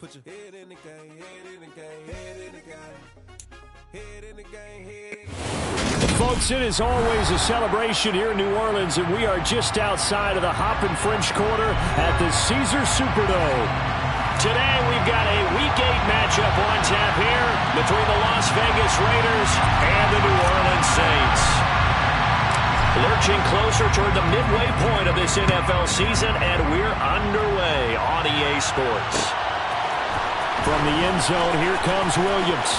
Put your head in the game, head in the game, head in the game. Head in the game, head in the game. Folks, it is always a celebration here in New Orleans, and we are just outside of the Hoppin' French Quarter at the Caesars Superdome. Today, we've got a Week 8 matchup on tap here between the Las Vegas Raiders and the New Orleans Saints. Lurching closer toward the midway point of this NFL season, and we're underway on EA Sports. From the end zone, here comes Williams.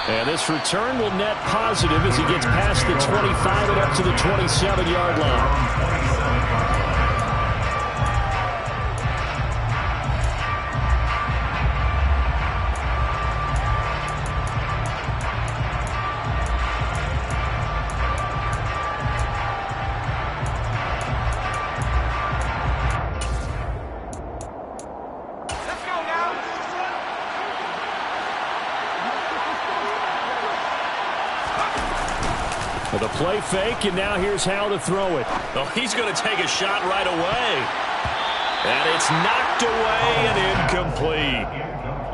And this return will net positive as he gets past the 25 and up to the 27-yard line. The play fake, and now here's how to throw it. Oh, he's going to take a shot right away. And it's knocked away and incomplete.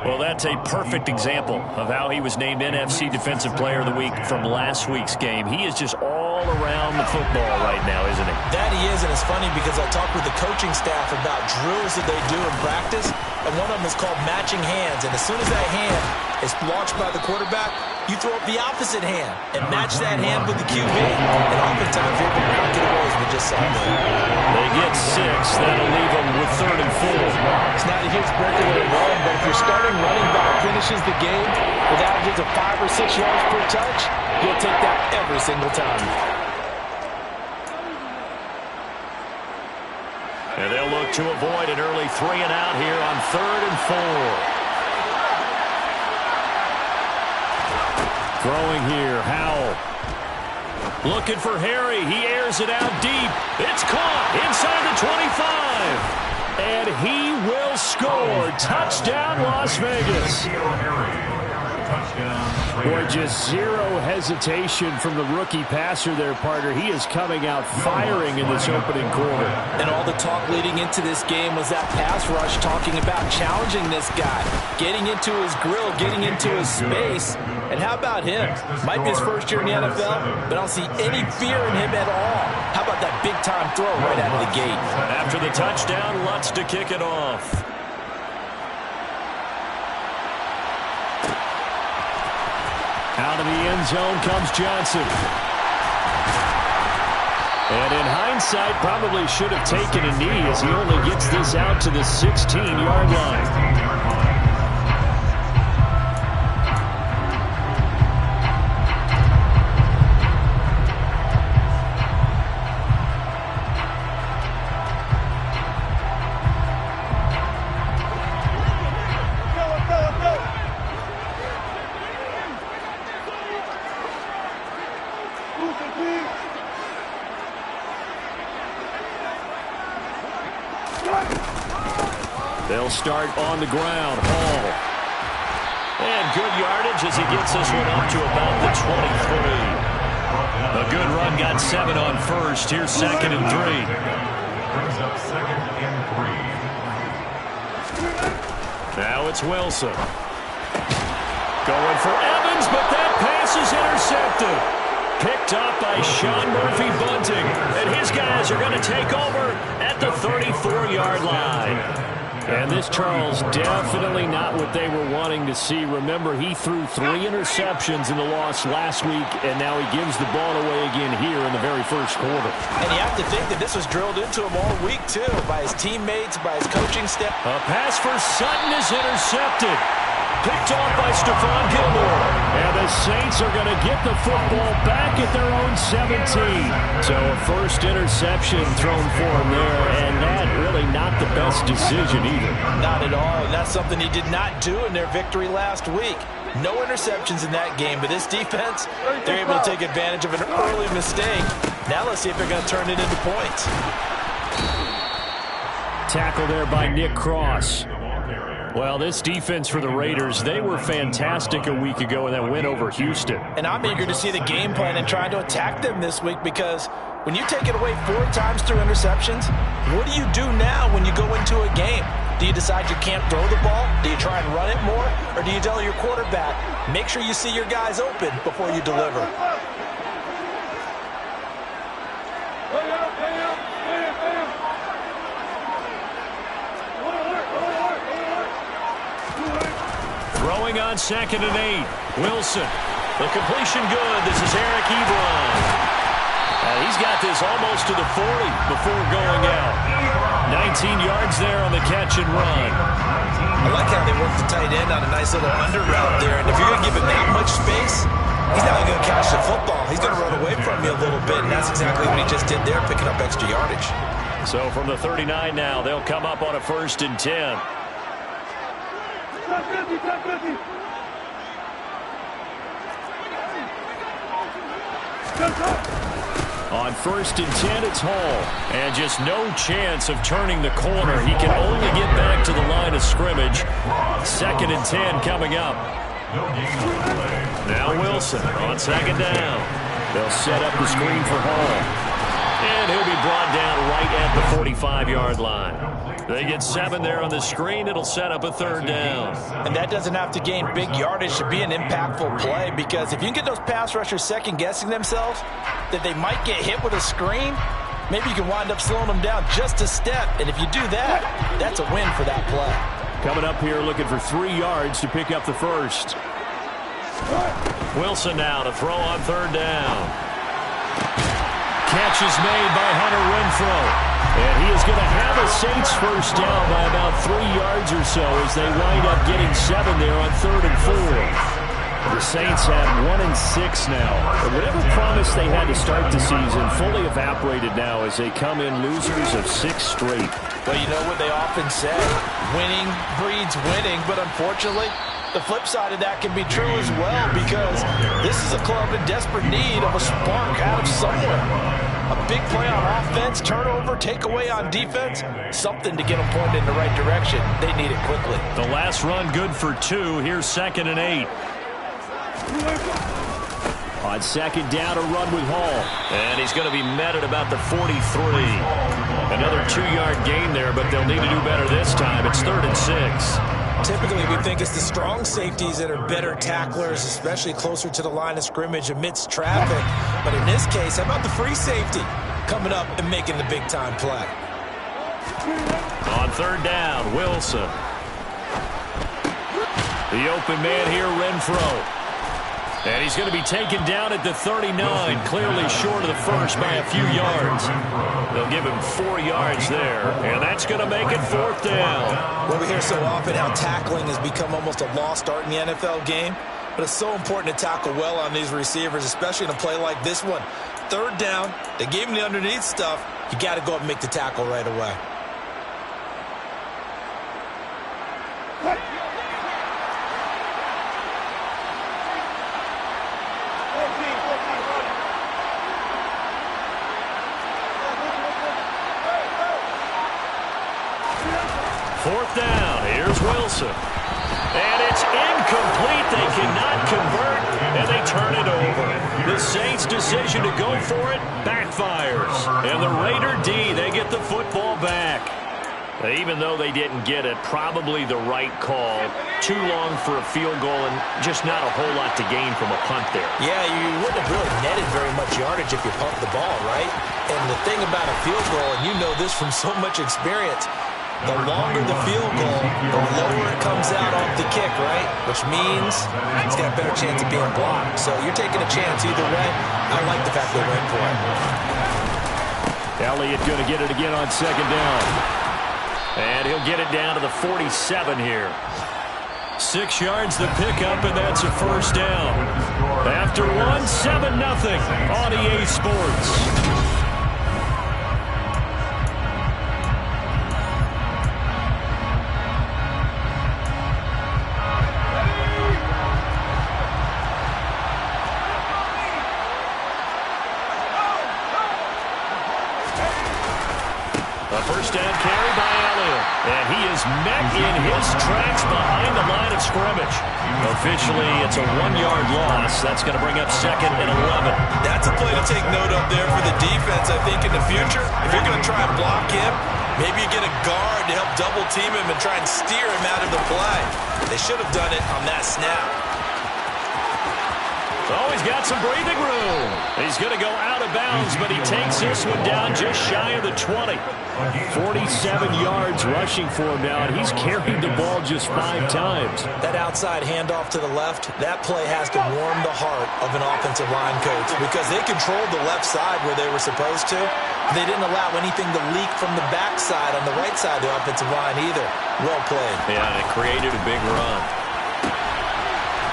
Well, that's a perfect example of how he was named NFC Defensive Player of the Week from last week's game. He is just all around the football right now, isn't he? That he is, and it's funny because I talked with the coaching staff about drills that they do in practice, and one of them is called matching hands. And as soon as that hand is launched by the quarterback, you throw up the opposite hand and match that hand with the QB. And oftentimes you're able to knock it away as we just saw there. They get 6. That'll leave them with 3rd and 4. It's not a huge breakaway run, but if your starting running back finishes the game with averages of 5 or 6 yards per touch, you'll take that every single time. And they'll look to avoid an early 3 and out here on 3rd and 4. Throwing here, Howell. Looking for Harry. He airs it out deep. It's caught inside the 25. And he will score. Touchdown, Las Vegas. Boy, just zero hesitation from the rookie passer there, partner. He is coming out firing in this opening quarter. And all the talk leading into this game was that pass rush talking about challenging this guy, getting into his grill, getting into his space. And how about him? Might be his first year in the NFL, but I don't see any fear in him at all. How about that big-time throw right out of the gate? After the touchdown, Lutz to kick it off. Out of the end zone comes Johnson. And in hindsight, probably should have taken a knee as he only gets this out to the 16-yard line. They'll start on the ground. Hall. And good yardage as he gets this one up to about the 23. A good run got 7 on first. Here's 2nd and 3. Now it's Wilson. Going for Evans, but that pass is intercepted. Picked up by Sean Murphy-Bunting. And his guys are going to take over at the 34-yard line. And this, Charles, definitely not what they were wanting to see. Remember, he threw 3 interceptions in the loss last week, and now he gives the ball away again here in the very first quarter. And you have to think that this was drilled into him all week, too, by his teammates, by his coaching staff. A pass for Sutton is intercepted. Picked off by Stephon Gilmore. And the Saints are going to get the football back at their own 17. So a first interception thrown for him there, and that really not the best decision either. Not at all, and that's something he did not do in their victory last week. No interceptions in that game, but this defense, they're able to take advantage of an early mistake. Now let's see if they're going to turn it into points. Tackle there by Nick Cross. Well, this defense for the Raiders, they were fantastic a week ago in that win over Houston. And I'm eager to see the game plan and try to attack them this week, because when you take it away 4 times through interceptions, what do you do now when you go into a game? Do you decide you can't throw the ball? Do you try and run it more? Or do you tell your quarterback, make sure you see your guys open before you deliver? Throwing on 2nd and 8. Wilson. The completion good. This is Eric Ebron. He's got this almost to the 40 before going out. 19 yards there on the catch and run. I like how they work the tight end on a nice little under route there. And if you're going to give him that much space, he's not going to catch the football. He's going to run away from you a little bit, and that's exactly what he just did there, picking up extra yardage. So from the 39 now, they'll come up on a 1st and 10. On 1st and 10, it's Hall. And just no chance of turning the corner. He can only get back to the line of scrimmage. 2nd and 10 coming up. Now Wilson on 2nd down. They'll set up the screen for Hall. And he'll be brought down right at the 45-yard line. They get 7 there on the screen. It'll set up a 3rd down. And that doesn't have to gain big yardage to be an impactful play, because if you can get those pass rushers second-guessing themselves that they might get hit with a screen, maybe you can wind up slowing them down just a step. And if you do that, that's a win for that play. Coming up here looking for 3 yards to pick up the 1st. Wilson now to throw on 3rd down. Catch is made by Hunter Renfrow. And he is going to have a Saints 1st down by about 3 yards or so as they wind up getting 7 there on 3rd and 4. The Saints have 1-6 now. And whatever promise they had to start the season fully evaporated now as they come in losers of 6 straight. Well, you know what they often say, winning breeds winning, but unfortunately, the flip side of that can be true as well, because this is a club in desperate need of a spark out of somewhere. A big play on offense, turnover, takeaway on defense, something to get them pointed in the right direction. They need it quickly. The last run good for 2. Here's 2nd and 8. On 2nd down, a run with Hall. And he's going to be met at about the 43. Another 2-yard gain there, but they'll need to do better this time. It's 3rd and 6. Typically, we think it's the strong safeties that are better tacklers, especially closer to the line of scrimmage amidst traffic. But in this case, how about the free safety coming up and making the big-time play? On 3rd down, Wilson. The open man here, Renfrow. And he's going to be taken down at the 39, clearly short of the 1st by a few yards. They'll give him 4 yards there, and that's going to make it 4th down. Well, we hear so often how tackling has become almost a lost art in the NFL game, but it's so important to tackle well on these receivers, especially in a play like this one. 3rd down, they gave him the underneath stuff. You got to go up and make the tackle right away. Fourth down, here's Wilson. And it's incomplete. They cannot convert, and they turn it over. The Saints' decision to go for it backfires. And the Raider D, they get the football back. Even though they didn't get it, probably the right call. Too long for a field goal and just not a whole lot to gain from a punt there. Yeah, you wouldn't have really netted very much yardage if you pumped the ball, right? And the thing about a field goal, and you know this from so much experience, the longer the field goal, the lower it comes out off the kick, right? Which means it's got a better chance of being blocked. So you're taking a chance either way. I like the fact they went for it. Elliott going to get it again on 2nd down. And he'll get it down to the 47 here. 6 yards the pickup, and that's a 1st down. After 7-0 on EA Sports. First down carry by Elliott. And he is met in his tracks behind the line of scrimmage. Officially, it's a 1-yard loss. That's going to bring up 2nd and 11. That's a play to take note of there for the defense, I think, in the future. If you're going to try and block him, Maybe you get a guard to help double team him and try and steer him out of the play. They should have done it on that snap. Oh, he's got some breathing room. He's going to go out of bounds, but he takes this one down just shy of the 20. 47 yards rushing for him now, and he's carried the ball just 5 times. That outside handoff to the left, that play has to warm the heart of an offensive line coach because they controlled the left side where they were supposed to. They didn't allow anything to leak from the backside on the right side of the offensive line either. Well played. Yeah, and it created a big run.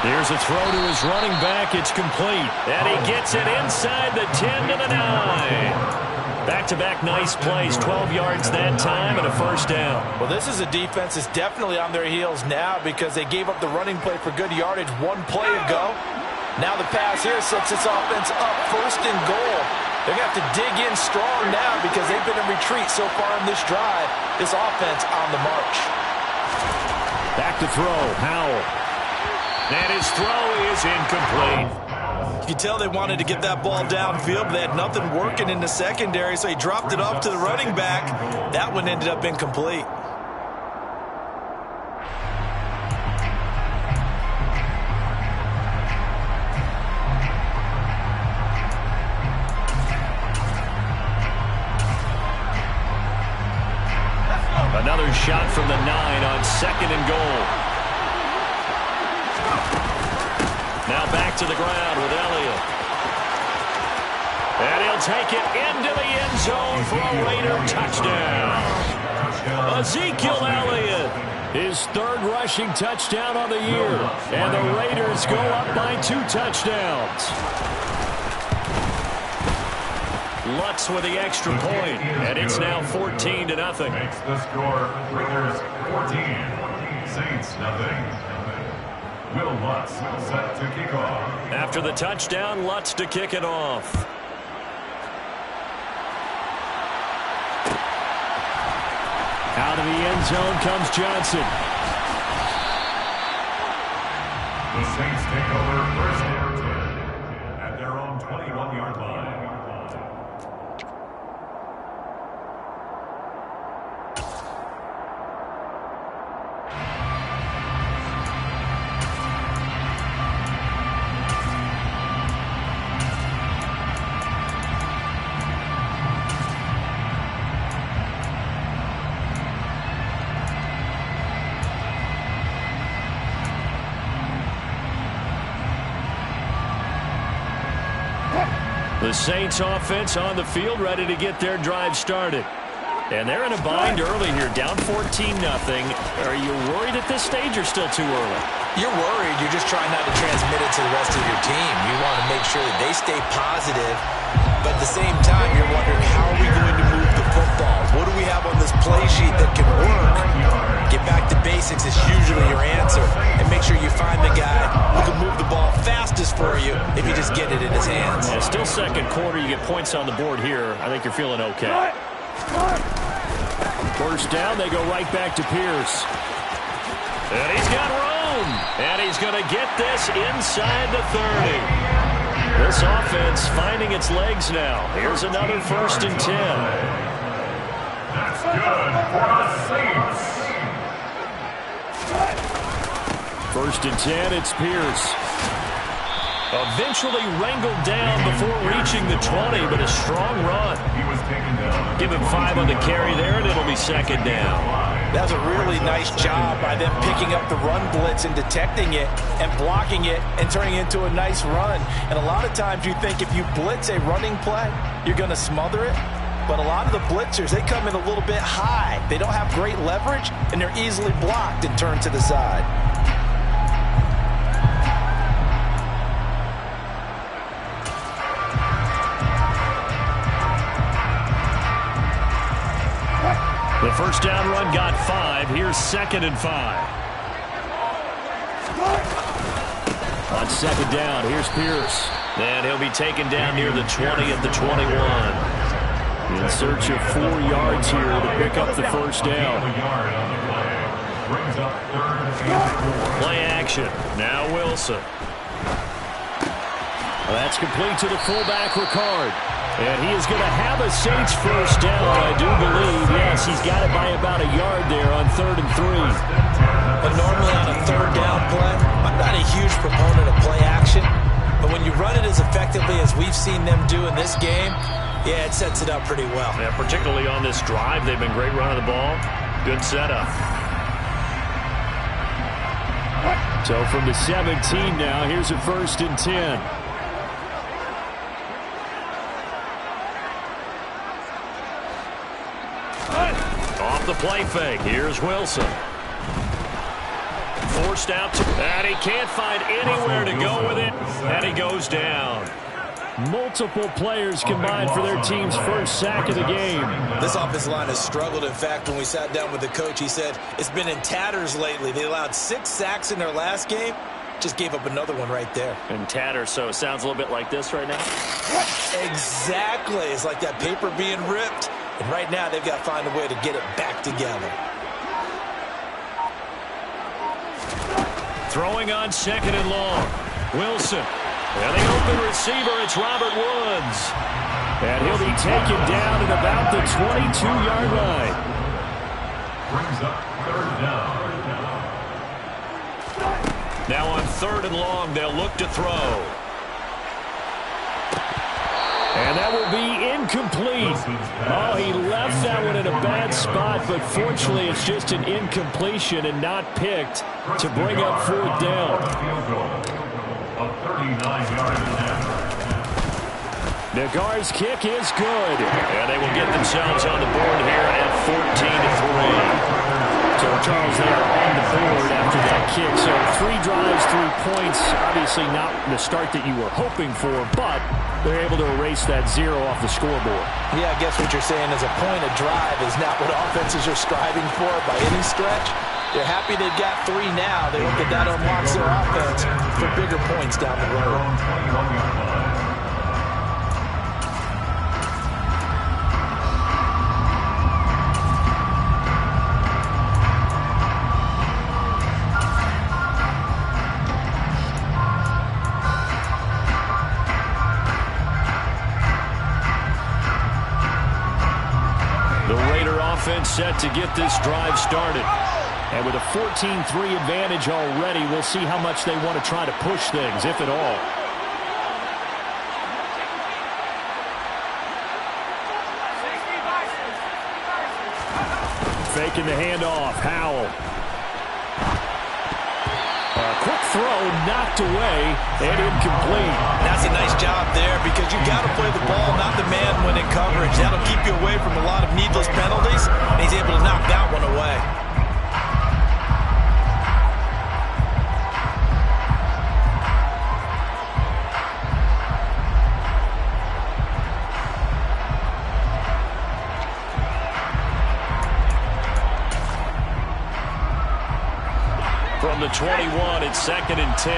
Here's a throw to his running back. It's complete. And he gets it inside the 10 to the 9. Back-to-back nice plays. 12 yards that time and a first down. Well, this is a defense that's definitely on their heels now because they gave up the running play for good yardage 1 play ago. Now the pass here sets this offense up first and goal. They're going to have to dig in strong now because they've been in retreat so far in this drive. This offense on the march. Back to throw. Howell. And his throw is incomplete. You can tell they wanted to get that ball downfield, but they had nothing working in the secondary, so he dropped it off to the running back. That one ended up incomplete. Another shot from the 9 on 2nd and goal. Now back to the ground with Elliott. And he'll take it into the end zone for a Raider touchdown. Ezekiel Elliott, his 3rd rushing touchdown on the year. And the Raiders go up by 2 touchdowns. Lutz with the extra point, and it's now 14-0. Makes the score. Raiders 14, Saints nothing. Will Lutz set to kick off. After the touchdown, Lutz to kick it off. Out of the end zone comes Johnson. The Saints take over first and 10 at their own 21-yard line. The Saints offense on the field, ready to get their drive started. And they're in a bind early here, down 14-0. Are you worried at this stage or still too early? You're worried. You're just trying not to transmit it to the rest of your team. You want to make sure that they stay positive, but at the same time, you're wondering, how are we going to move the football? What do we have on this play sheet that can work? Get back to basics is usually your answer, and make sure you find the guy who can move the ball fastest for you if you just get it in his hands. Yeah, still 2nd quarter. You get points on the board here. I think you're feeling okay. First down, they go right back to Pierce. And he's got room. And he's going to get this inside the 30. This offense finding its legs now. Here's another 1st and 10. That's good for the Saints. 1st and 10, it's Pierce. Eventually wrangled down before reaching the 20, but a strong run. He was taken down. Give him 5 on the carry there, and it'll be 2nd down. That was a really nice job by them picking up the run blitz and detecting it and blocking it and turning it into a nice run. And a lot of times you think if you blitz a running play, you're going to smother it. But a lot of the blitzers, they come in a little bit high. They don't have great leverage, and they're easily blocked and turned to the side. The first down run got 5. Here's 2nd and 5. On 2nd down, here's Pierce. And he'll be taken down near the 20 at the 21. In search of 4 yards here to pick up the first down. Play action. Now Wilson. Well, that's complete to the fullback, Ricard. And he is going to have a Saints first down, I do believe. Yes, he's got it by about a yard there on 3rd and 3. But normally on a 3rd down play, I'm not a huge proponent of play action. But when you run it as effectively as we've seen them do in this game, yeah, it sets it up pretty well. Yeah, particularly on this drive, they've been great running the ball. Good setup. So from the 17 now, here's a 1st and 10. Off the play fake. Here's Wilson. Forced out to, and he can't find anywhere to go with it, and he goes down. Multiple players combined for their team's first sack of the game. This offensive line has struggled. In fact, when we sat down with the coach, he said it's been in tatters lately. They allowed 6 sacks in their last game. Just gave up another one right there. In tatters, so it sounds a little bit like this right now? Exactly. It's like that paper being ripped. And right now, they've got to find a way to get it back together. Throwing on 2nd and long. Wilson. And the open receiver, it's Robert Woods. And he'll be taken down at about the 22-yard line. Brings up 3rd down. Now on 3rd and long, they'll look to throw. And that will be incomplete. Oh, he left that one in a bad spot, but fortunately it's just an incompletion and not picked to bring up 4th down. A 39-yard attempt. Nagar's kick is good. And they will get themselves on the board here at 14-3. So Charles, they are on the board after that kick. So 3 drives, 3 points. Obviously not the start that you were hoping for, but they're able to erase that 0 off the scoreboard. Yeah, I guess what you're saying is a point of drive is not what offenses are striving for by any stretch. They're happy they've got 3 now. They hope that unlocks their offense for bigger points down the road. Offense set to get this drive started. And with a 14-3 advantage already, we'll see how much they want to try to push things, if at all. Faking the handoff. Howell. Quick throw, knocked away, and incomplete. That's a nice job there because you got to play the ball, not the man when in coverage. That'll keep you away from a lot of needless penalties, and he's able to knock that one away. From the 21, it's 2nd and 10.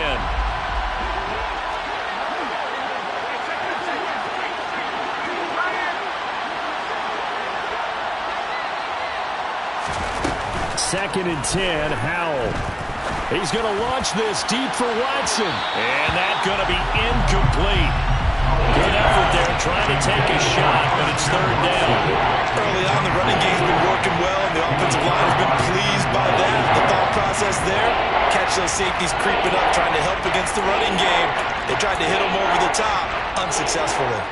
Second and 10, Howell. He's going to launch this deep for Watson. And that's going to be incomplete. Good effort there, trying to take a shot, but it's 3rd down. Early on, the running game's been working well, and the offensive line has been pleased by that. The thought process there, catch those safeties creeping up, trying to help against the running game. They tried to hit them over the top, unsuccessfully.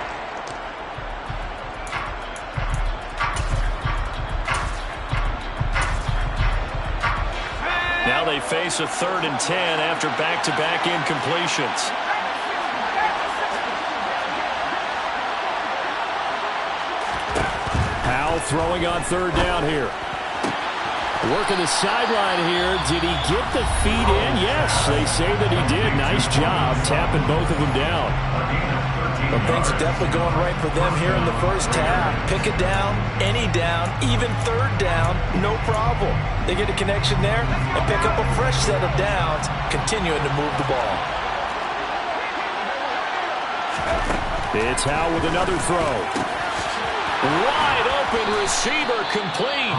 Now they face a 3rd and 10 after back-to-back incompletions. Howell throwing on 3rd down here. Working the sideline here. Did he get the feet in? Yes, they say that he did. Nice job tapping both of them down. Well, things are definitely going right for them here in the first half. Pick it down, any down, even 3rd down, no problem. They get a connection there and pick up a fresh set of downs, continuing to move the ball. It's Howell with another throw. Wide open receiver complete.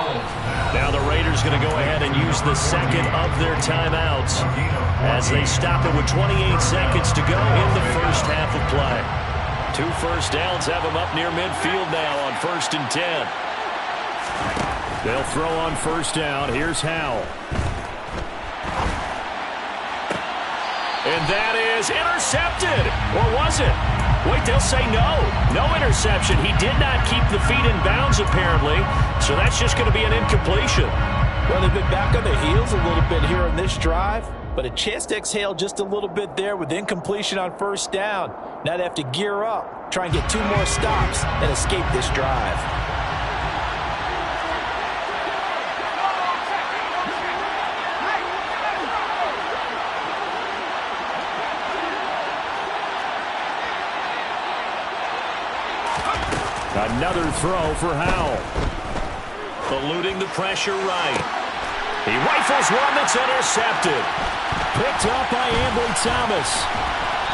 Now the Raiders going to go ahead and use the 2nd of their timeouts as they stop it with 28 seconds to go in the first half of play. 2 first downs have him up near midfield now on 1st and 10. They'll throw on 1st down. Here's Howell. And that is intercepted. Or was it? Wait, they'll say no. No interception. He did not keep the feet in bounds, apparently. So that's just going to be an incompletion. Well, they've been back on their heels a little bit here on this drive, but a chance to exhale just a little bit there with incompletion on 1st down. Now they have to gear up, try and get 2 more stops, and escape this drive. Another throw for Howell. Eluding the pressure right. He rifles one that's intercepted. Picked up by Ags8.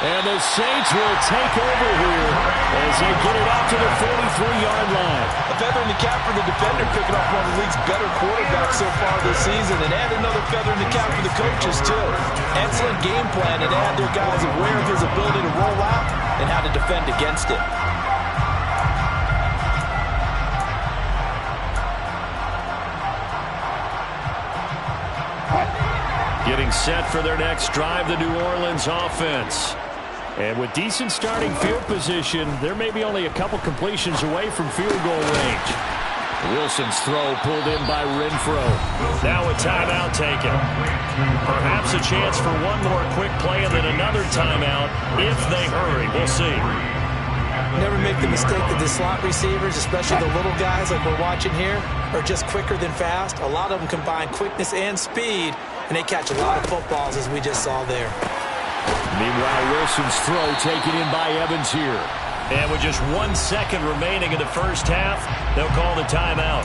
And the Saints will take over here as they get it out to the 43-yard line. A feather in the cap for the defender, picking up one of the league's better quarterbacks so far this season, and add another feather in the cap for the coaches, too. Excellent game plan, and add their guys aware of his ability to roll out and how to defend against it. Getting set for their next drive, the New Orleans offense. And with decent starting field position, there may be only a couple completions away from field goal range. Wilson's throw pulled in by Renfro. Now a timeout taken. Perhaps a chance for one more quick play and then another timeout if they hurry. We'll see. Never make the mistake that the slot receivers, especially the little guys like we're watching here, are just quicker than fast. A lot of them combine quickness and speed, and they catch a lot of footballs, as we just saw there. Meanwhile, Wilson's throw taken in by Evans here. And with just 1 second remaining in the first half, they'll call the timeout.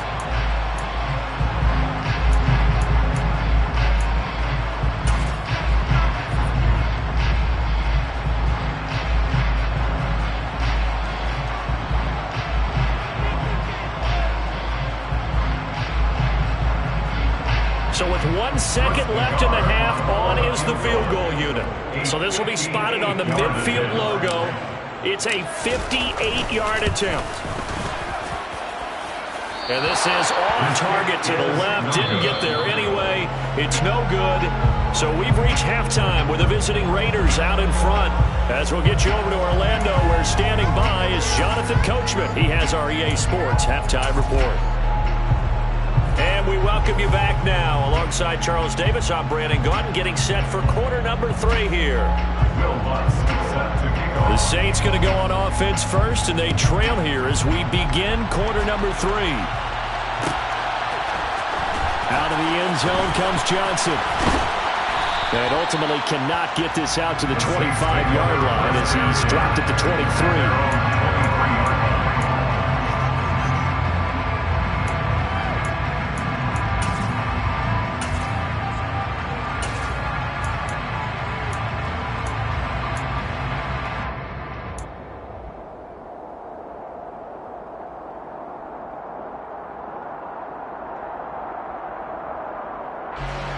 So with 1 second left in the half, on is the field goal unit. So this will be spotted on the midfield logo. It's a 58-yard attempt. And this is on target to the left. Didn't get there anyway. It's no good. So we've reached halftime with the visiting Raiders out in front. As we'll get you over to Orlando, where standing by is Jonathan Coachman. He has our EA Sports halftime report. And we welcome you back now. Alongside Charles Davis, I'm Brandon Gaudin, getting set for quarter number 3 here. The Saints going to go on offense first, and they trail here as we begin quarter number 3. Out of the end zone comes Johnson. And ultimately cannot get this out to the 25-yard line as he's dropped at the 23.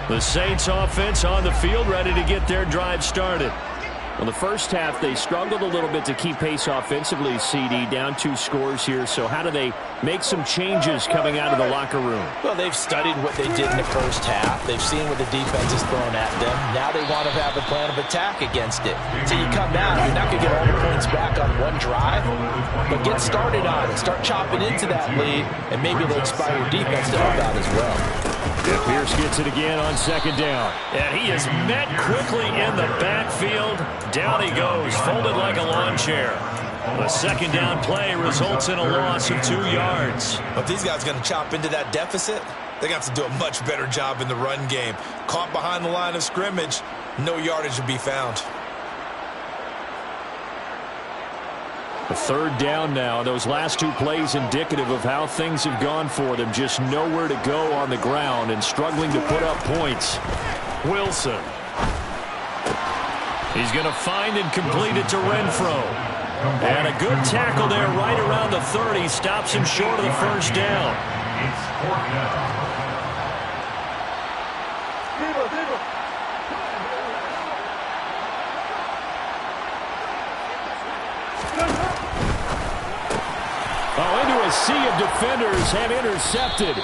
The Saints offense on the field, ready to get their drive started. Well, the first half, they struggled a little bit to keep pace offensively, CD, down 2 scores here. So how do they make some changes coming out of the locker room? Well, they've studied what they did in the first half. They've seen what the defense is throwing at them. Now they want to have a plan of attack against it. So you come out, you're not going to get all the points back on one drive, but get started on it. Start chopping into that lead, and maybe they'll inspire your defense to help out as well. Yeah, Pierce gets it again on 2nd down. And he is met quickly in the backfield. Down he goes, folded like a lawn chair. The 2nd down play results in a loss of 2 yards. If these guys are going to chop into that deficit, they're going to have to do a much better job in the run game. Caught behind the line of scrimmage, no yardage will be found. A 3rd down now. Those last 2 plays indicative of how things have gone for them. Just nowhere to go on the ground and struggling to put up points. Wilson. He's going to find and complete it to Renfro. And a good tackle there right around the 30. Stops him short of the 1st down. defenders have intercepted.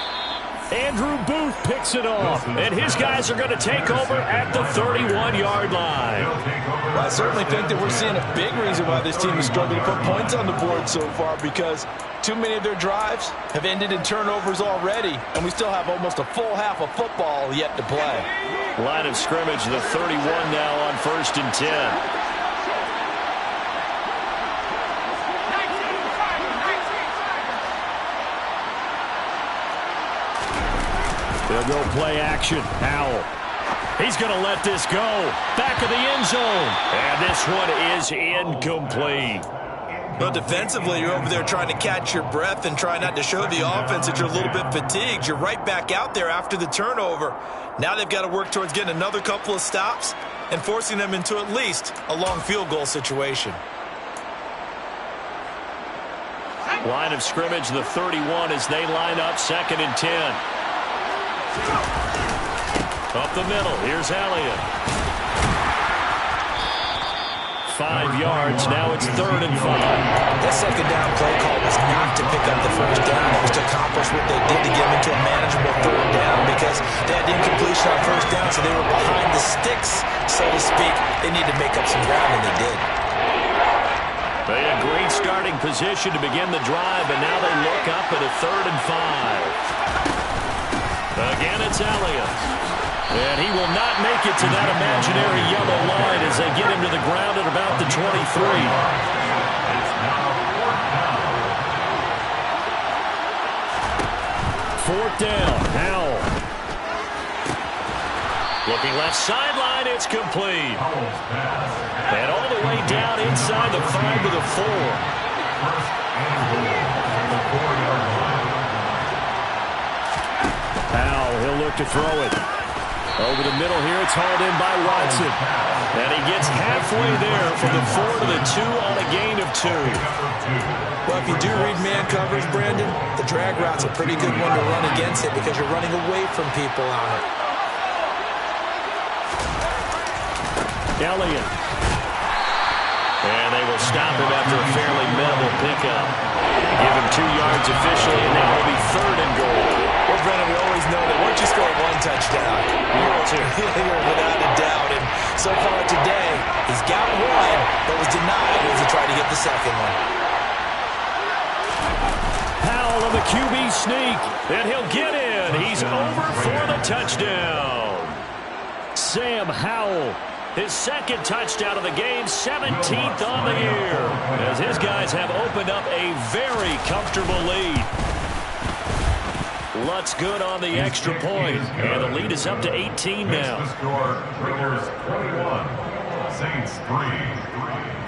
Andrew Booth picks it off, and his guys are going to take over at the 31-yard line. Well, I certainly think that we're seeing a big reason why this team is struggling to put points on the board so far, because too many of their drives have ended in turnovers already, and we still have almost a full half of football yet to play. Line of scrimmage, the 31 now on 1st and 10. They'll go play action. Howell. He's going to let this go. Back of the end zone. And this one is incomplete. Well, defensively, you're over there trying to catch your breath and try not to show the offense that you're a little bit fatigued. You're right back out there after the turnover. Now they've got to work towards getting another couple of stops and forcing them into at least a long field goal situation. Line of scrimmage, the 31 as they line up 2nd and 10. Up the middle, here's Elliott. 5 yards, now it's 3rd and 5. That second down play call was not to pick up the first down. It was to accomplish what they did to get them into a manageable 3rd down, because they had incompletion on 1st down, so they were behind the sticks, so to speak. They need to make up some ground, and they did. They had a great starting position to begin the drive, and now they look up at a 3rd and 5. Again, it's Elliott. And he will not make it to that imaginary yellow line as they get him to the ground at about the 23. 4th down, Howell. Looking left sideline, it's complete. And all the way down inside the 5 to the 4. Howell, he'll look to throw it. Over the middle here, it's hauled in by Watson. And he gets halfway there from the 4 to the 2 on a gain of 2. Well, if you do read man coverage, Brandon, the drag route's a pretty good one to run against it because you're running away from people on it. Elliott. And they will stop him after a fairly minimal pickup. Give him 2 yards officially, and then he'll be 3rd and goal. Well, Brennan, we always know that once you score 1 touchdown, you're without a doubt. And so far today, he's got 1, but was denied as he tried to get the second one. Howell on the QB sneak, and he'll get in. He's over for the touchdown. Sam Howell, his 2nd touchdown of the game, 17th on the year, as his guys have opened up a very comfortable lead. Lutz good on the extra point, and the lead is up to 18 now.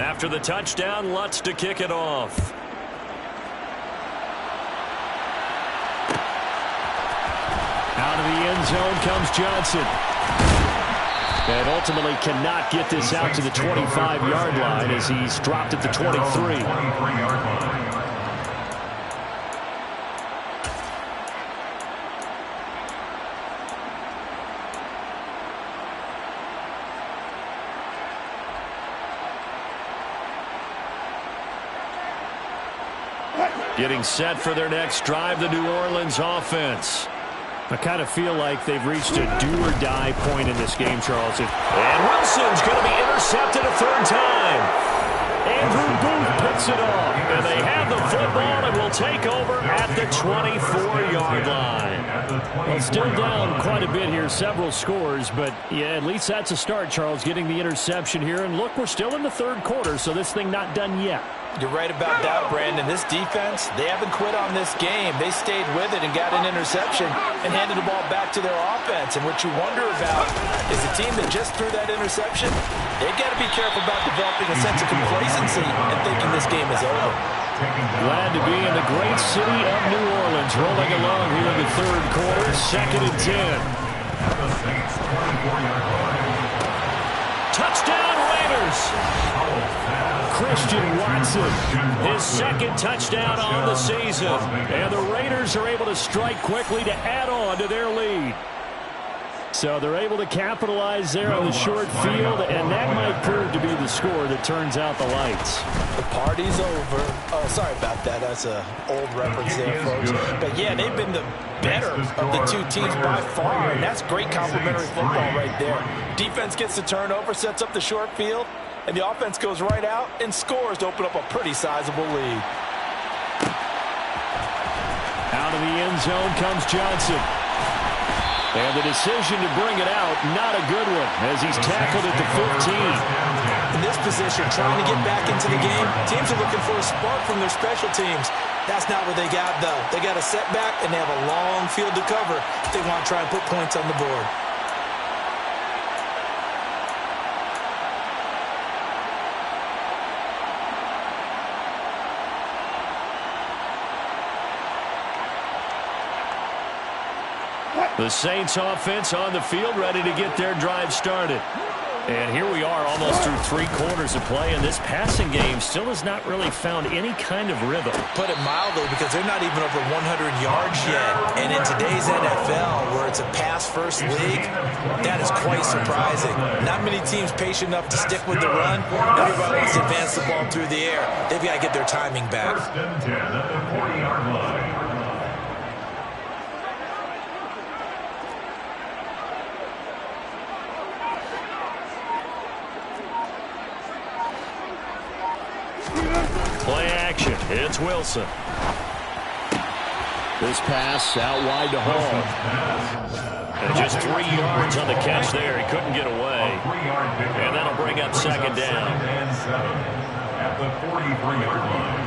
After the touchdown, Lutz to kick it off. Out of the end zone comes Johnson. And ultimately cannot get this out to the 25-yard line as he's dropped at the 23. Getting set for their next drive, the New Orleans offense. I kind of feel like they've reached a do-or-die point in this game, Charles. And Wilson's going to be intercepted a 3rd time. Andrew Booth picks it off. And they have the football and will take over at the 24-yard line. Well, still down quite a bit here, several scores. But, yeah, at least that's a start, Charles, getting the interception here. And, look, we're still in the 3rd quarter, so this thing not done yet. You're right about that, Brandon. This defense, they haven't quit on this game. They stayed with it and got an interception and handed the ball back to their offense. And what you wonder about is the team that just threw that interception, they've got to be careful about developing a sense of complacency and thinking this game is over. Glad to be in the great city of New Orleans, rolling along here in the 3rd quarter, 2nd and 10. Touchdown, Raiders! Christian Watson, his 2nd touchdown on the season. And the Raiders are able to strike quickly to add on to their lead. So they're able to capitalize there on the short field, and that might prove to be the score that turns out the lights. The party's over. Oh, sorry about that. That's an old reference there, folks. But, yeah, they've been the better of the two teams by far, and that's great complementary football right there. Defense gets the turnover, sets up the short field, and the offense goes right out and scores to open up a pretty sizable lead. Out of the end zone comes Johnson. And the decision to bring it out, not a good one, as he's tackled at the 15. In this position, trying to get back into the game, teams are looking for a spark from their special teams. That's not what they got, though. They got a setback, and they have a long field to cover if they want to try and put points on the board. The Saints offense on the field, ready to get their drive started. And here we are almost through 3 quarters of play, and this passing game still has not really found any kind of rhythm. Put it mildly, because they're not even over 100 yards yet. And in today's NFL, where it's a pass-first league, that is quite surprising. Not many teams patient enough to stick with the run. Everybody wants to advance the ball through the air. They've got to get their timing back. First and 10 at the 40-yard line. Play action. It's Wilson. This pass out wide to Hall. And just 3 yards on the catch there. He couldn't get away. And that'll bring up second down. At the 43-yard line.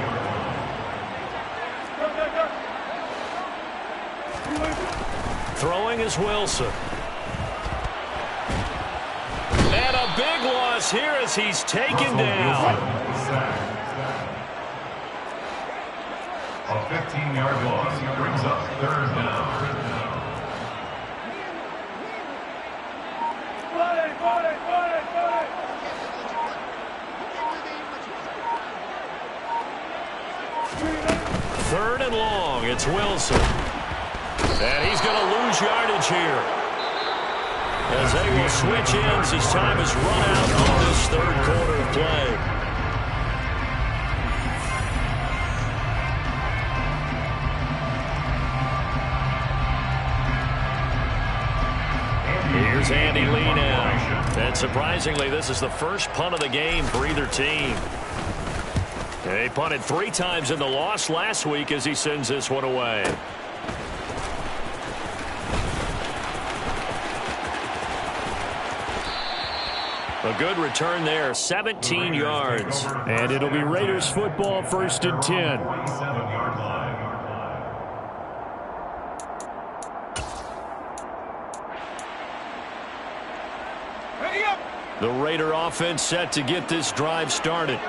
Throwing is Wilson. And a big loss here as he's taken down. A 15-yard loss brings up third down. Third and long. It's Wilson. And he's going to lose yardage here, as they will switch ends as time is run out on this third quarter of play. Here's Andy Lee now. And surprisingly, this is the first punt of the game for either team. They punted 3 times in the loss last week as he sends this one away. A good return there, 17 yards. And it'll be Raiders football, first and 10. 47-yard line. The Raider offense set to get this drive started.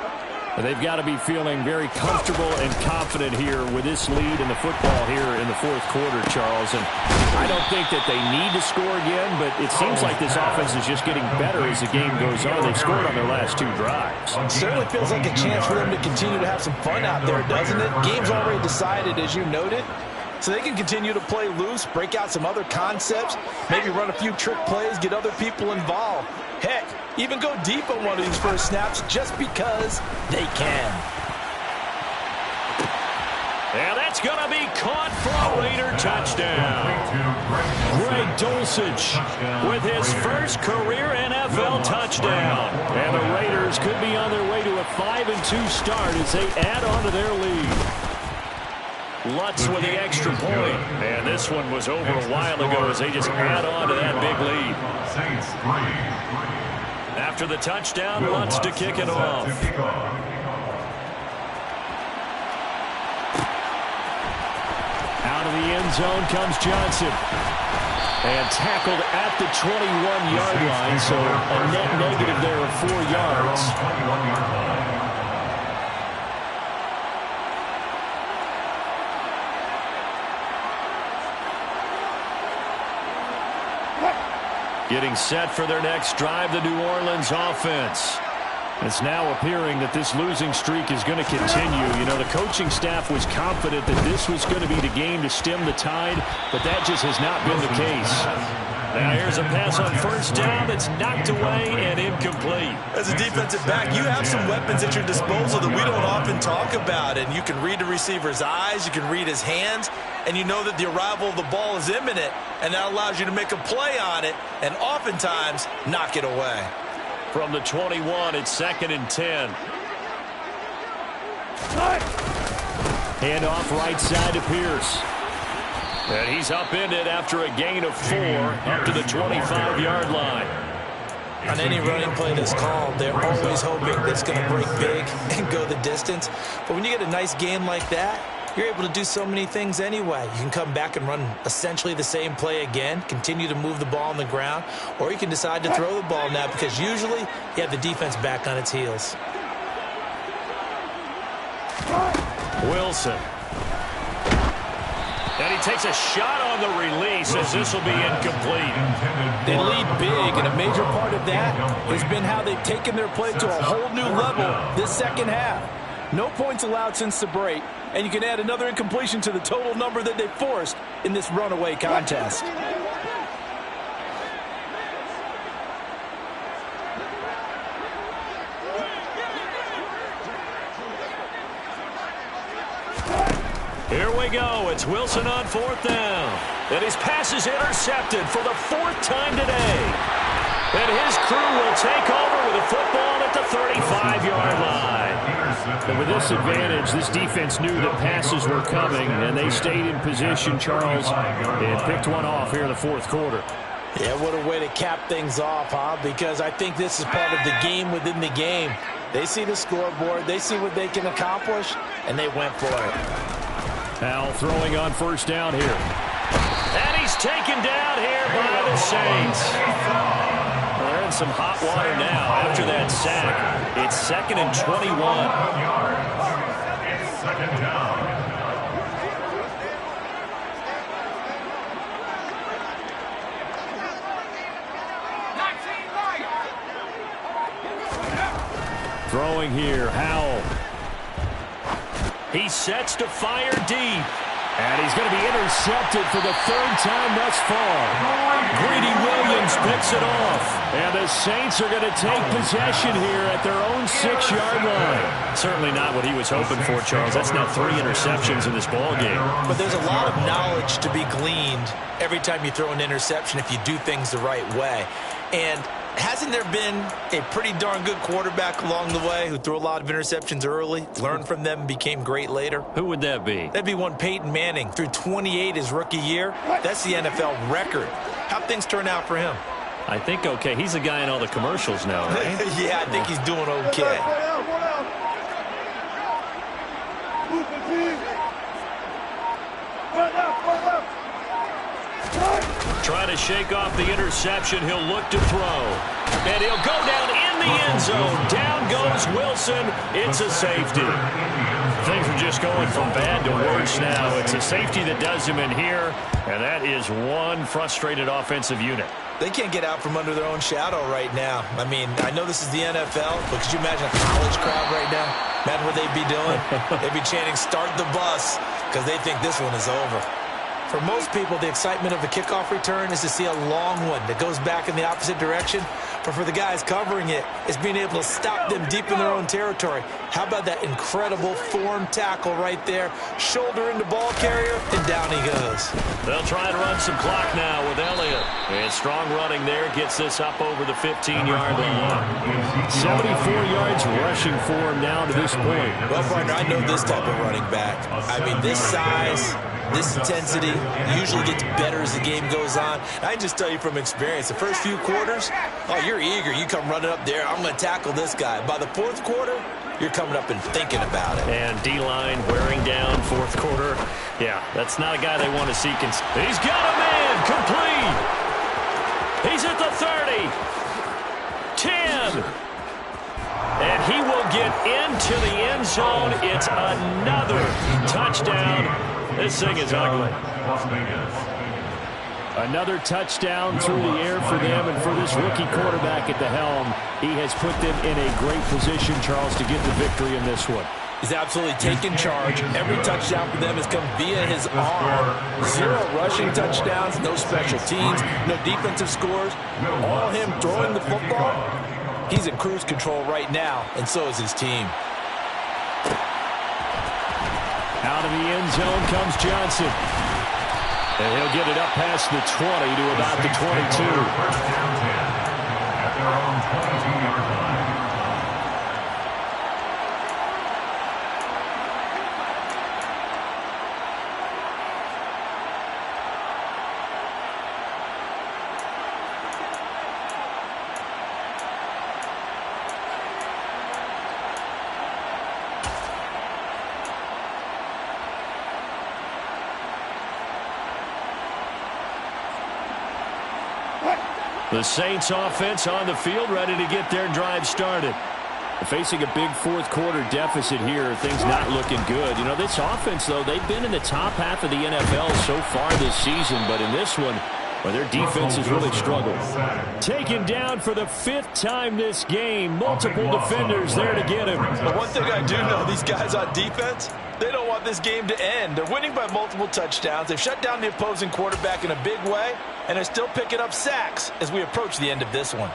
They've got to be feeling very comfortable and confident here with this lead in the football here in the fourth quarter, Charles. And I don't think that they need to score again, but it seems like this offense is just getting better as the game goes on. They've scored on their last 2 drives. It certainly feels like a chance for them to continue to have some fun out there, doesn't it? Game's already decided, as you noted. So they can continue to play loose, break out some other concepts, maybe run a few trick plays, get other people involved. Heck, even go deep on one of these first snaps just because they can. And that's going to be caught for a Raider touchdown. Greg Dulcich with his first career NFL touchdown. And the Raiders could be on their way to a 5-2 start as they add on to their lead. Lutz with the extra point. And this one was over a while ago as they just add on to that big lead. Saints 3. After the touchdown, Lutz to kick it off. Out of the end zone comes Johnson. And tackled at the 21-yard line, so a net negative there of 4 yards. 21-yard line. Getting set for their next drive, the New Orleans offense. It's now appearing that this losing streak is going to continue. You know, the coaching staff was confident that this was going to be the game to stem the tide, but that just has not been the case. Now here's a pass on first down that's knocked away and incomplete. As a defensive back, you have some weapons at your disposal that we don't often talk about. And you can read the receiver's eyes, you can read his hands, and you know that the arrival of the ball is imminent, and that allows you to make a play on it and oftentimes knock it away. From the 21, it's 2nd and 10. Hand off right side to Pierce. And he's upended after a gain of 4 up to the 25-yard line. On any running play that's called, they're always hoping that it's going to break big and go the distance. But when you get a nice game like that, you're able to do so many things anyway. You can come back and run essentially the same play again, continue to move the ball on the ground, or you can decide to throw the ball now because usually you have the defense back on its heels. Wilson. And he takes a shot on the release as this will be incomplete. They lead big, and a major part of that has been how they've taken their play to a whole new level this second half. No points allowed since the break, and you can add another incompletion to the total number that they forced in this runaway contest. Here we go. It's Wilson on 4th down. And his pass is intercepted for the 4th time today. And his crew will take over with a football at the 35-yard line. And with this advantage, this defense knew that passes were coming, and they stayed in position, Charles, and picked one off here in the 4th quarter. Yeah, what a way to cap things off, huh? Because I think this is part of the game within the game. They see the scoreboard, they see what they can accomplish, and they went for it. Now throwing on 1st down here. And he's taken down here by the Saints. They're in some hot water now after that sack. It's 2nd and 21. It's 2nd down. Throwing here, Howell. He sets to fire deep. And he's going to be intercepted for the 3rd time thus far. Greedy Williams picks it off. And the Saints are going to take possession here at their own 6-yard line. Certainly not what he was hoping for, Charles. That's now 3 interceptions in this ball game. But there's a lot of knowledge to be gleaned every time you throw an interception if you do things the right way. And hasn't there been a pretty darn good quarterback along the way who threw a lot of interceptions early, learned from them, and became great later? Who would that be? That'd be one Peyton Manning. Threw 28 his rookie year. That's the NFL record. How'd things turn out for him? I think okay. He's the guy in all the commercials now, right? Yeah, I think he's doing okay. Trying to shake off the interception. He'll look to throw. And he'll go down in the end zone. Down goes Wilson. It's a safety. Things are just going from bad to worse now. It's a safety that does him in here. And that is one frustrated offensive unit. They can't get out from under their own shadow right now. I mean, I know this is the NFL, but could you imagine a college crowd right now? Imagine what they'd be doing. They'd be chanting, "Start the bus," because they think this one is over. For most people, the excitement of a kickoff return is to see a long one that goes back in the opposite direction. But for the guys covering it, it's being able to stop them deep in their own territory. How about that incredible form tackle right there? Shoulder into ball carrier, and down he goes. They'll try to run some clock now with Elliott. And strong running there gets this up over the 15-yard line. 74 yards rushing for him now to this point. Well, partner, I know this type of running back. I mean, this size, this intensity usually gets better as the game goes on. I can just tell you from experience, the first few quarters, oh, you're eager. You come running up there, I'm going to tackle this guy. By the 4th quarter, you're coming up and thinking about it. And D-line wearing down 4th quarter. Yeah, that's not a guy they want to see. He's got a man complete. He's at the 30. 10. And he will get into the end zone. It's another touchdown. This thing is ugly. Another touchdown through the air for them, and for this rookie quarterback at the helm, he has put them in a great position, Charles, to get the victory in this one. He's absolutely taken charge. Every touchdown for them has come via his arm. 0 rushing touchdowns, no special teams, no defensive scores. All him throwing the football. He's in cruise control right now, and so is his team. Out of the end zone comes Johnson. And he'll get it up past the 20 to about the 22. First down 10 at their own 22-yard line. The Saints offense on the field, ready to get their drive started. Facing a big fourth quarter deficit here, things not looking good. You know, this offense, though, they've been in the top half of the NFL so far this season, but in this one, well, their defense has really struggled. Taken down for the 5th time this game. Multiple defenders there to get him. But one thing I do know, these guys on defense, they don't want this game to end. They're winning by multiple touchdowns. They've shut down the opposing quarterback in a big way, and they're still picking up sacks as we approach the end of this one.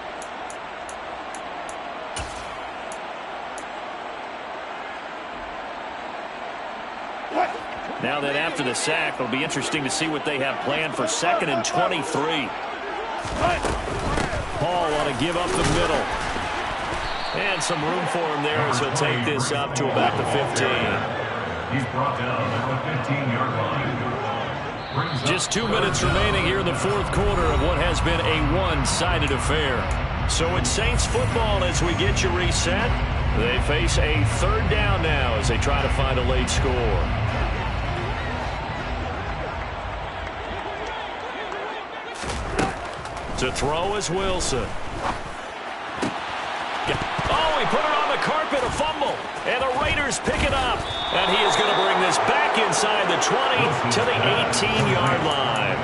Now that after the sack, it'll be interesting to see what they have planned for 2nd and 23. Paul want to give up the middle. And some room for him there as he'll take this up to about the 15. He's brought down at the 15-yard line. Just 2 minutes remaining here in the fourth quarter of what has been a one-sided affair. So it's Saints football as we get you reset. They face a 3rd down now as they try to find a late score. To throw is Wilson. Oh, he put it on the carpet, a fumble. And the Raiders pick it up. And he is going to bring this back inside the 20 to the 18-yard line.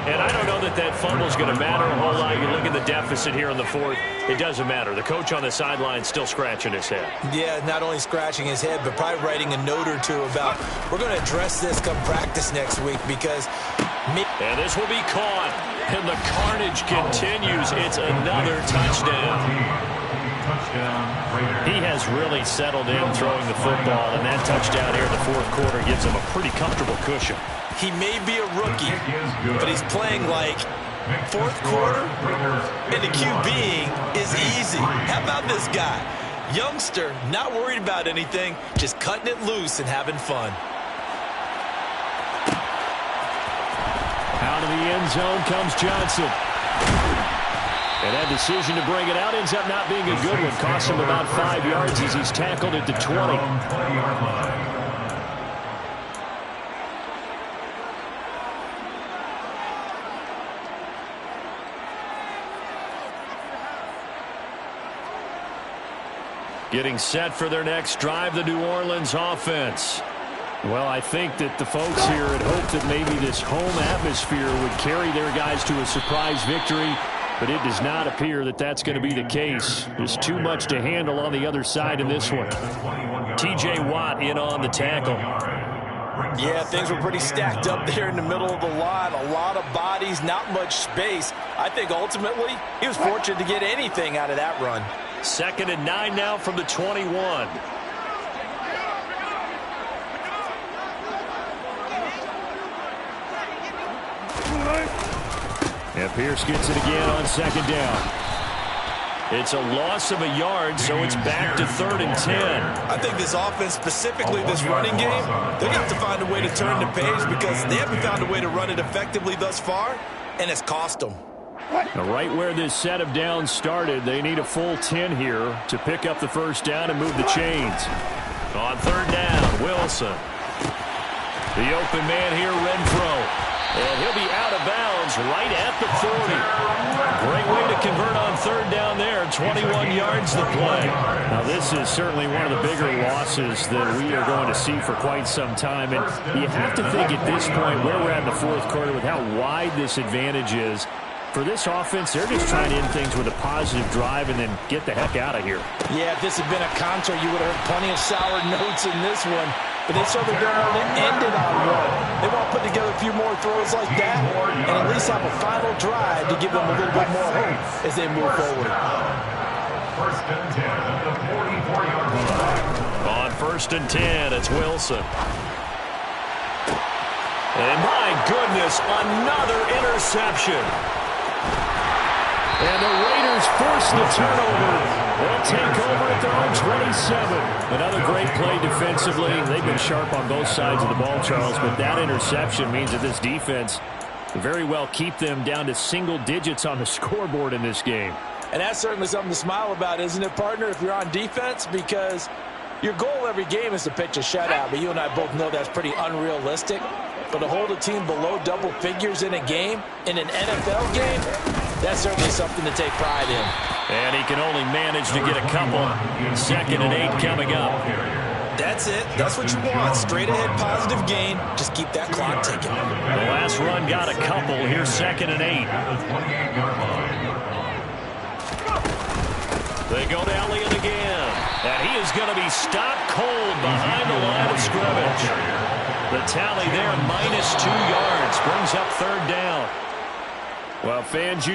And I don't know that that fumble is going to matter a whole lot. You look at the deficit here in the fourth. It doesn't matter. The coach on the sideline still scratching his head. Yeah, not only scratching his head, but probably writing a note or two about, we're going to address this come practice next week because... And this will be caught. And the carnage continues. It's another touchdown. He has really settled in throwing the football, and that touchdown here in the fourth quarter gives him a pretty comfortable cushion. He may be a rookie, but he's playing like fourth quarter, and the QBing is easy. How about this guy? Youngster, not worried about anything, just cutting it loose and having fun. Out of the end zone comes Johnson. And that decision to bring it out ends up not being a good one. Costs him about 5 yards as he's tackled at the 20. Getting set for their next drive, the New Orleans offense. Well, I think that the folks here had hoped that maybe this home atmosphere would carry their guys to a surprise victory, but it does not appear that that's going to be the case. There's too much to handle on the other side in this one. T.J. Watt in on the tackle. Yeah, things were pretty stacked up there in the middle of the line. A lot of bodies, not much space. I think ultimately he was fortunate to get anything out of that run. 2nd and 9 now from the 21. And Pierce gets it again on 2nd down. It's a loss of a yard, so it's back to 3rd and 10. I think this offense, specifically this running game, they have to find a way to turn the page because they haven't found a way to run it effectively thus far, and it's cost them. Now, right where this set of downs started, they need a full 10 here to pick up the first down and move the chains. On 3rd down, Wilson. The open man here, Renfro. And he'll be out of bounds right at the 40. Great way to convert on 3rd down there. 21 yards the play. Now, this is certainly one of the bigger losses that we are going to see for quite some time. And you have to think at this point where we're at in the fourth quarter with how wide this advantage is, for this offense, they're just trying to end things with a positive drive and then get the heck out of here. Yeah, if this had been a concert, you would have heard plenty of sour notes in this one. But they certainly don't want to end it on one. They want to put together a few more throws like that and at least have a final drive to give them a little bit more hope as they move forward. First and 10 at the 44-yard line. On first and 10, it's Wilson. And my goodness, another interception. And the Raiders force the turnover. They'll take over at their own 27. Another great play defensively. They've been sharp on both sides of the ball, Charles, but that interception means that this defense very well keep them down to single digits on the scoreboard in this game. And that's certainly something to smile about, isn't it, partner, if you're on defense? Because your goal every game is to pitch a shutout, but you and I both know that's pretty unrealistic. But to hold a team below double figures in a game, in an NFL game, that's certainly something to take pride in. And he can only manage to get a couple. 2nd and 8 coming up. That's it. That's what you want. Straight ahead positive gain. Just keep that clock ticking. The last run got a couple. Here's 2nd and 8. They go to Elliott again. And he is going to be stopped cold behind the line of scrimmage. The tally there, -2 yards. Brings up 3rd down. Well, fans,